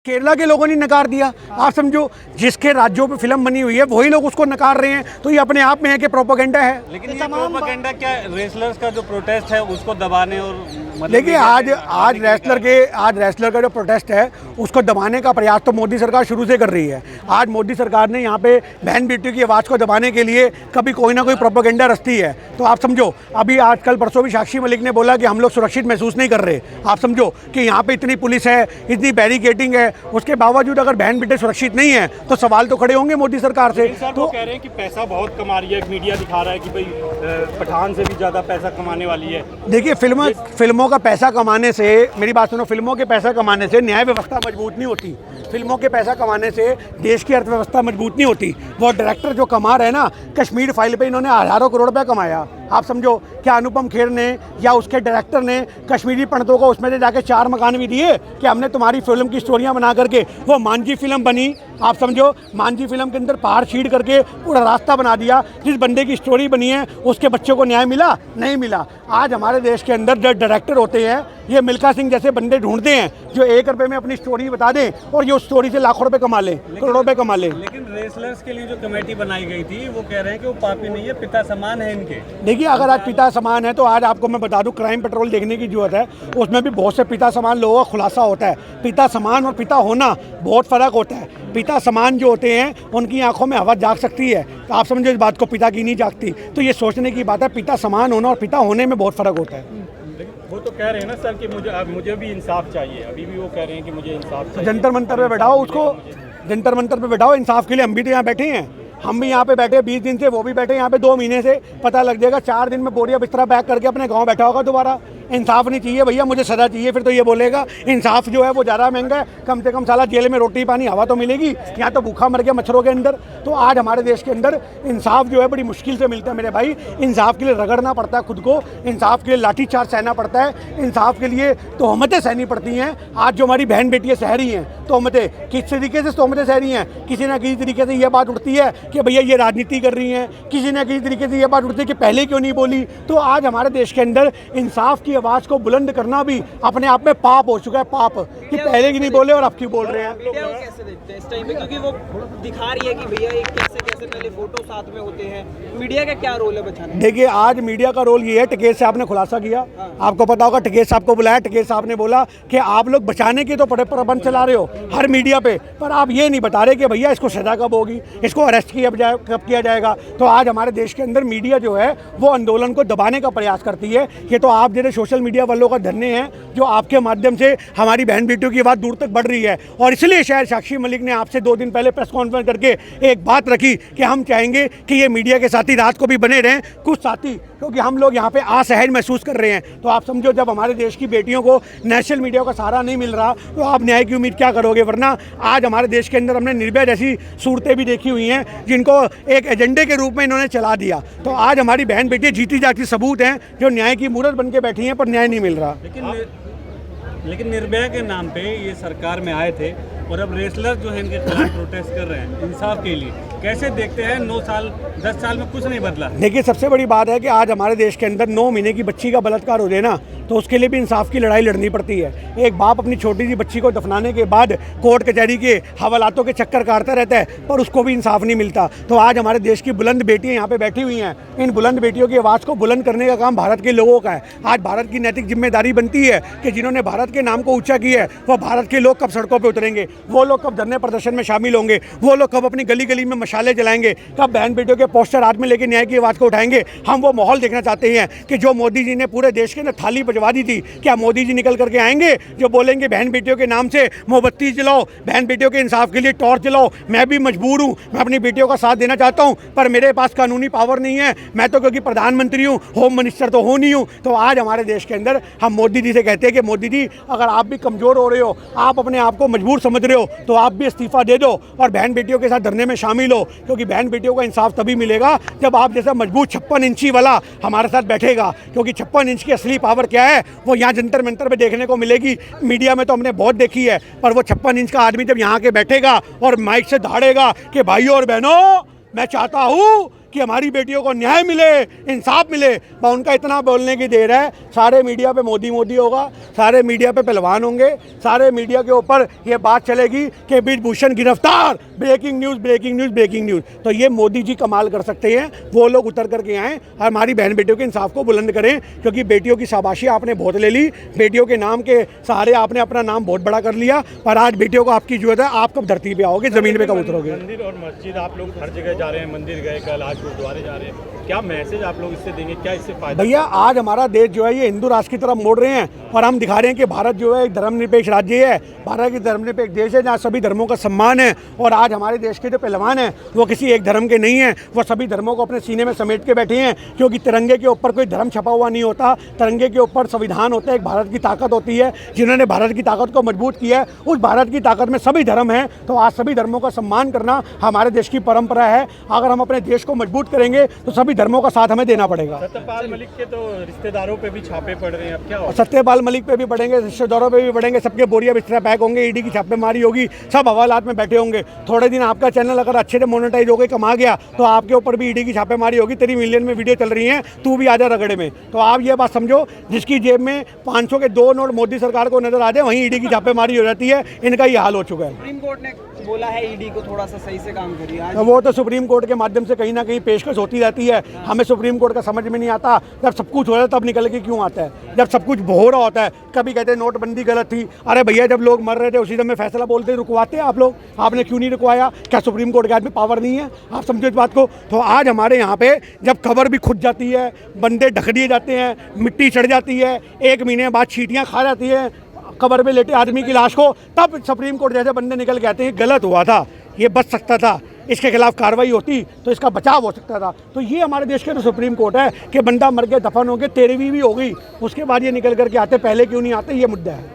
केरला के लोगों ने नकार दिया। आप समझो जिसके राज्यों पे फिल्म बनी हुई है वही लोग उसको नकार रहे हैं, तो ये अपने आप में है कि प्रोपेगेंडा है। लेकिन ये प्रोपेगेंडा क्या, रेसलर्स का जो प्रोटेस्ट है उसको दबाने और देखिए आज रेसलर का जो प्रोटेस्ट है उसको दबाने का प्रयास तो मोदी सरकार शुरू से कर रही है। आज मोदी सरकार ने यहाँ पे बहन बेटी की आवाज़ को दबाने के लिए कभी कोई ना कोई प्रोपेगेंडा रचती है। तो आप समझो अभी आजकल परसों भी साक्षी मलिक ने बोला कि हम लोग सुरक्षित महसूस नहीं कर रहे। आप समझो कि यहाँ पे इतनी पुलिस है, इतनी बैरिकेडिंग है, उसके बावजूद अगर बहन बेटे सुरक्षित नहीं है तो सवाल तो खड़े होंगे मोदी सरकार से। तो कह रहे हैं कि पैसा बहुत कमा रही है, मीडिया दिखा रहा है कि भाई पठान से भी ज़्यादा पैसा कमाने वाली है। देखिए फिल्मों का पैसा कमाने से, मेरी बात सुनो, फिल्मों के पैसा कमाने से न्याय व्यवस्था मजबूत नहीं होती। फिल्मों के पैसा कमाने से देश की अर्थव्यवस्था मजबूत नहीं होती। वो डायरेक्टर जो कमा रहे हैं ना, कश्मीर फाइल पे इन्होंने हज़ारों करोड़ रुपए कमाया। आप समझो क्या अनुपम खेर ने या उसके डायरेक्टर ने कश्मीरी पंडितों को उसमें से जाके 4 मकान भी दिए कि हमने तुम्हारी फिल्म की स्टोरियां बना करके, वो मांझी फिल्म बनी। आप समझो मांझी फिल्म के अंदर पहाड़ छीड़ करके पूरा रास्ता बना दिया। जिस बंदे की स्टोरी बनी है उसके बच्चों को न्याय मिला? नहीं मिला। आज हमारे देश के अंदर जो डायरेक्टर होते हैं ये मिल्खा सिंह जैसे बंदे ढूंढते हैं जो 1 रुपये में अपनी स्टोरी बता दें और ये उस स्टोरी से लाखों रुपए कमा लें, करोड़ों रुपए कमा लें। लेकिन रेसलर्स के लिए जो कमेटी बनाई गई थी वो कह रहे हैं कि वो पापी नहीं है, पिता समान है इनके। देखिए अगर आज पिता समान है तो आज आपको मैं बता दूं क्राइम पेट्रोल देखने की जरूरत है, उसमें भी बहुत से पिता समान लोगों का खुलासा होता है। पिता समान और पिता होना बहुत फ़र्क होता है। पिता समान जो होते हैं उनकी आंखों में हवा जाग सकती है, तो आप समझो इस बात को पिता की नहीं जागती। तो ये सोचने की बात है, पिता समान होना और पिता होने में बहुत फ़र्क होता है। वो तो कह रहे हैं ना सर कि मुझे भी इंसाफ चाहिए, अभी भी वो कह रहे हैं कि मुझे इंसाफ चाहिए। जंतर मंतर पे बैठाओ उसको, जंतर मंतर पे बैठाओ इंसाफ के लिए। हम भी तो यहाँ बैठे हैं, हम भी यहाँ पे बैठे 20 दिन से, वो भी बैठे यहाँ पे 2 महीने से। पता लग जाएगा 4 दिन में बोरिया बिस्तरा पैक करके अपने गाँव बैठा होगा दोबारा। इंसाफ नहीं चाहिए भैया, मुझे सज़ा चाहिए। फिर तो ये बोलेगा इंसाफ जो है वो ज़्यादा महंगा है, कम से कम साला जेल में रोटी पानी हवा तो मिलेगी, यहाँ तो भूखा मर गया मच्छरों के अंदर। तो आज हमारे देश के अंदर इंसाफ जो है बड़ी मुश्किल से मिलता है मेरे भाई। इंसाफ के लिए रगड़ना पड़ता है खुद को, इंसाफ के लिए लाठीचार्ज सहना पड़ता है, इंसाफ के लिए तोहमतें सहनी पड़ती हैं। आज जो हमारी बहन बेटियाँ सह रही हैं तोहमतें, किस तरीके से तोहमतें सह रही हैं? किसी न किसी तरीके से ये बात उठती है कि भैया ये राजनीति कर रही हैं, किसी न किसी तरीके से ये बात उठती है कि पहले क्यों नहीं बोली। तो आज हमारे देश के अंदर इंसाफ की आवाज़ को बुलंद करना भी अपने आप में पाप हो चुका है। पाप कि पहले की नहीं बोले और अब की बोल रहे हैं। कैसे देखते हैं इस टाइम पे, क्योंकि वो दिखा रही है कि भैया एक कैसे कैसे पहले फोटो साथ में होते हैं। मीडिया का क्या रोल है बचाने? देखिए आज मीडिया का रोल ये है, टिकेत साहब ने खुलासा किया। आपको पता होगा टिकेत साहब को बुलाया, टिकेत साहब ने बोला कि आप लोग बचाने के तो बड़े प्रबंध चला रहे हो हर मीडिया पे, पर आप ये नहीं बता रहे कि भैया इसको सजा कब होगी, इसको अरेस्ट कब किया जाएगा। तो आज हमारे देश के अंदर मीडिया जो है वो आंदोलन को दबाने का प्रयास करती है। ये तो आप जैसे सोशल मीडिया वालों का धन्य है जो आपके माध्यम से हमारी बहन बेटियों की बात दूर तक बढ़ रही है। और इसलिए शायद साक्षी मलिक ने आपसे 2 दिन पहले प्रेस कॉन्फ्रेंस करके एक बात रखी कि हम चाहेंगे कि ये मीडिया के साथी रात को भी बने रहें कुछ साथी, क्योंकि हम लोग यहाँ पे असहज महसूस कर रहे हैं। तो आप समझो जब हमारे देश की बेटियों को नेशनल मीडिया का सहारा नहीं मिल रहा तो आप न्याय की उम्मीद क्या करोगे। वरना आज हमारे देश के अंदर हमने निर्भया जैसी सूरतें भी देखी हुई हैं जिनको एक एजेंडे के रूप में इन्होंने चला दिया। तो आज हमारी बहन बेटियाँ जीती जागती सबूत हैं जो न्याय की मूरत बन के बैठी हैं पर न्याय नहीं मिल रहा। लेकिन निर्भया के नाम पे ये सरकार में आए थे और अब रेसलर जो है इनके खिलाफ प्रोटेस्ट कर रहे हैं इंसाफ के लिए। कैसे देखते हैं 9 साल 10 साल में कुछ नहीं बदला। देखिए सबसे बड़ी बात है कि आज हमारे देश के अंदर 9 महीने की बच्ची का बलात्कार हो जाए ना तो उसके लिए भी इंसाफ की लड़ाई लड़नी पड़ती है। एक बाप अपनी छोटी सी बच्ची को दफनाने के बाद कोर्ट कचहरी के हवालातों के चक्कर काटता रहता है पर उसको भी इंसाफ नहीं मिलता। तो आज हमारे देश की बुलंद बेटियां यहाँ पे बैठी हुई हैं, इन बुलंद बेटियों की आवाज़ को बुलंद करने का काम भारत के लोगों का है। आज भारत की नैतिक जिम्मेदारी बनती है कि जिन्होंने भारत के नाम को ऊंचा किया है वो भारत के लोग कब सड़कों पर उतरेंगे, वो लोग कब धरने प्रदर्शन में शामिल होंगे, वो लोग कब अपनी गली गली में मशाले जलाएंगे, कब बहन बेटियों के पोस्टर हाथ में लेके न्याय की आवाज़ को उठाएंगे। हम वो माहौल देखना चाहते हैं कि जो मोदी जी ने पूरे देश के अंदर थाली बजवा दी थी, क्या मोदी जी निकल करके आएंगे जो बोलेंगे बहन बेटियों के नाम से मोमबत्ती जलाओ, बहन बेटियों के इंसाफ के लिए टॉर्च जलाओ। मैं भी मजबूर हूँ, मैं अपनी बेटियों का साथ देना चाहता हूँ पर मेरे पास कानूनी पावर नहीं है। मैं तो क्योंकि प्रधानमंत्री हूँ, होम मिनिस्टर तो हूँ नहीं हूँ। तो आज हमारे देश के अंदर हम मोदी जी से कहते हैं कि मोदी जी अगर आप भी कमज़ोर हो रहे हो, आप अपने आप को मजबूर समझ रहे हो तो आप भी इस्तीफा दे दो और बहन बेटियों के साथ धरने में शामिल हो, क्योंकि बहन बेटियों का इंसाफ तभी मिलेगा जब आप जैसा मजबूत 56 इंची वाला हमारे साथ बैठेगा। क्योंकि 56 इंच की असली पावर क्या है वो यहाँ जंतर मंतर पे देखने को मिलेगी। मीडिया में तो हमने बहुत देखी है पर वो 56 इंच का आदमी जब यहाँ के बैठेगा और माइक से दहाड़ेगा कि भाइयों और बहनों मैं चाहता हूँ कि हमारी बेटियों को न्याय मिले, इंसाफ मिले, वह उनका इतना बोलने की देर है। सारे मीडिया पे मोदी मोदी होगा, सारे मीडिया पे पहलवान होंगे, सारे मीडिया के ऊपर ये बात चलेगी कि ब्रिजभूषण गिरफ्तार, breaking news breaking news breaking news. तो ये मोदी जी कमाल कर सकते हैं, वो लोग उतर करके आएँ और हमारी बहन बेटियों के इंसाफ को बुलंद करें, क्योंकि बेटियों की शाबाशी आपने बहुत ले ली, बेटियों के नाम के सहारे आपने अपना नाम बहुत बड़ा कर लिया, पर आज बेटियों को आपकी जरूरत है। आप कब धरती पे आओगे, ज़मीन पे कब उतरोगे? मंदिर और मस्जिद आप लोग हर जगह जा रहे हैं, मंदिर गए कल, आज गुरुद्वारे जा रहे हैं, क्या मैसेज आप लोग इससे देंगे, क्या इससे फायदा? भैया आज हमारा देश जो है ये हिंदू राष्ट्र की तरफ मोड़ रहे हैं और हम दिखा रहे हैं कि भारत जो है एक धर्मनिरपेक्ष राज्य है, भारत की धर्मनिरपेक्ष देश है जहाँ सभी धर्मों का सम्मान है। और आज हमारे देश के जो पहलवान हैं वो किसी एक धर्म के नहीं हैं, वो सभी धर्मों को अपने सीने में समेट के बैठे हैं, क्योंकि तिरंगे के ऊपर कोई धर्म छपा हुआ नहीं होता, तिरंगे के ऊपर संविधान होता है, एक भारत की ताकत होती है। जिन्होंने भारत की ताकत को मजबूत किया है, उस भारत की ताकत में सभी धर्म हैं, तो आज सभी धर्मों का सम्मान करना हमारे देश की परंपरा है। अगर हम अपने देश को मजबूत करेंगे तो सभी धर्मों का साथ हमें देना पड़ेगा। सत्यपाल मलिक के तो रिश्तेदारों पे भी छापे पड़ रहे हैं, अब क्या होगा? सत्यपाल मलिक पे भी पड़ेंगे, रिश्तेदारों पे भी पड़ेंगे, सबके बोरिया बिस्तरा पैक होंगे, ईडी की छापेमारी होगी, सब हवालात में बैठे होंगे। थोड़े दिन आपका चैनल अगर अच्छे से मोनेटाइज हो गए, कमा गया, तो आपके ऊपर भी ईडी की छापेमारी होगी। तेरी मिलियन में वीडियो चल रही हैं, तू भी आजा रगड़े में। तो आप ये बात समझो, जिसकी जेब में 500 के 2 नोट मोदी सरकार को नजर आ जाए, वहीं ईडी की छापेमारी हो जाती है। इनका ये हाल हो चुका है। सुप्रीम कोर्ट ने बोला है ईडी को थोड़ा सा सही से काम करिए। आज वो तो सुप्रीम कोर्ट के माध्यम से कहीं ना कहीं पेशकश होती रहती है। हमें सुप्रीम कोर्ट का समझ में नहीं आता, जब सब कुछ हो रहा है तब निकल के क्यों आता है, जब सब कुछ हो रहा होता है। कभी कहते हैं नोटबंदी गलत थी, अरे भैया जब लोग मर रहे थे उसी समय फैसला बोलते रुकवाते आप लोग, आपने क्यों नहीं रुकवाया? क्या सुप्रीम कोर्ट के हाथ में पावर नहीं है? आप समझो इस बात को। तो आज हमारे यहाँ पे जब खबर भी खुद जाती है, बंदे ढक दिए जाते हैं, मिट्टी चढ़ जाती है, 1 महीने बाद चींटियाँ खा जाती है कब्र में लेटे आदमी की लाश को, तब सुप्रीम कोर्ट जैसे बंदे निकल के आते हैं गलत हुआ था, ये बच सकता था, इसके खिलाफ कार्रवाई होती तो इसका बचाव हो सकता था। तो ये हमारे देश के तो सुप्रीम कोर्ट है कि बंदा मर गया, दफन हो गया, 13वीं भी हो गई, उसके बाद ये निकल करके आते, पहले क्यों नहीं आते, ये मुद्दा है।